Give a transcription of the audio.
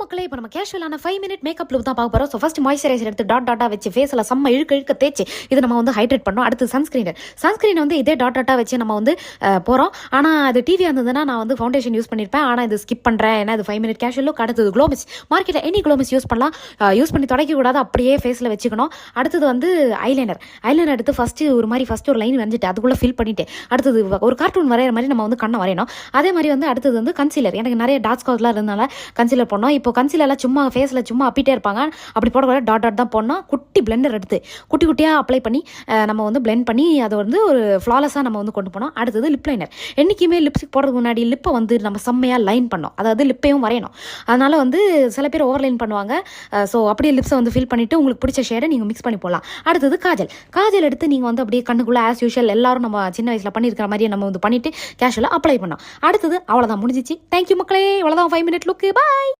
மக்களே இப்போ நம்ம கேஷுவலான 5 மினிட் மேக்கப் லுக் தான் பார்க்க போகிறோம். ஸோ ஃபர்ஸ்ட் மாய்ஸ்சரைசர் எடுத்து டாட்டா வச்சு ஃபேஸில் செம்ம இழுக்க தேய்ச்சி இது நம்ம வந்து ஹைட்ரேட் பண்ணோம். அடுத்து சன்ஸ்கிரீன் வந்து இதே டாட்டா வச்சு நம்ம வந்து போகிறோம். ஆனால் அது டிவி இருந்ததுன்னா நான் வந்து ஃபவுண்டேஷன் யூஸ் பண்ணியிருப்பேன். ஆனால் இது ஸ்கிப் பண்ணுறேன். ஏன்னா இது 5 மினிட் கேஷுவல் லுக். அடுத்தது க்ளோமிஸ். மார்க்கெட்டில் எனி க்ளோமிஸ் யூஸ் பண்ணலாம். யூஸ் பண்ணி தொடக்கக்கூடாது, அப்படியே ஃபேஸில் வச்சுக்கணும். அடுத்தது வந்து ஐலைனர் எடுத்து ஃபஸ்ட்டு ஒரு லைன் வந்துட்டு அதுக்குள்ளே ஃபில் பண்ணிவிட்டு அடுத்தது ஒரு கார்ட்டூன் வரைகிற மாதிரி நம்ம வந்து கண்ணை வரையணும். அதே மாதிரி வந்து அடுத்தது வந்து கன்சீலர். எனக்கு நிறைய டார்க் ஸ்பாட்லாம் இருந்தனால கன்சீலர் பண்ணோம். இப்போ கன்சீலர்லாம் சும்மா ஃபேஸில் சும்மா அப்பிட்டே இருப்பாங்க. அப்படி போடக்கூடாது. டாட் தான் போடணும். குட்டி பிளெண்டர் எடுத்து குட்டியாக அப்ளை பண்ணி நம்ம வந்து பிளெண்ட் பண்ணி அதை வந்து ஒரு ஃப்ளாலஸாக நம்ம வந்து கொண்டு போனோம். அடுத்தது லிப் லைனர். என்றைக்குமே லிப்ஸ்டிக் போடுறதுக்கு முன்னாடி லிப்பை வந்து நம்ம செம்மையாக லைன் பண்ணோம். அதாவது லிப்பையும் வரையணும். அதனால் வந்து சில பேர் ஓவர் லைன் பண்ணுவாங்க. ஸோ அப்படியே லிப்ஸை வந்து ஃபில் பண்ணிவிட்டு உங்களுக்கு பிடிச்ச ஷேடை நீங்கள் மிக்ஸ் பண்ணி போடலாம். அடுத்தது காஜல் எடுத்து நீங்கள் வந்து அப்படியே கண்ணுக்குள்ளே ஆஸ் யூஷுவல் எல்லாரும் நம்ம சின்ன வயசில் பண்ணியிருக்கிற மாதிரியே நம்ம வந்து பண்ணிவிட்டு கேஷுவலாக அப்ளை பண்ணோம். அடுத்தது அவ்வளோதான், முடிஞ்சிச்சு. தேங்க்யூ மக்களே. அவ்வளோதான் 5 மினிட் லுக்கு. பாய்.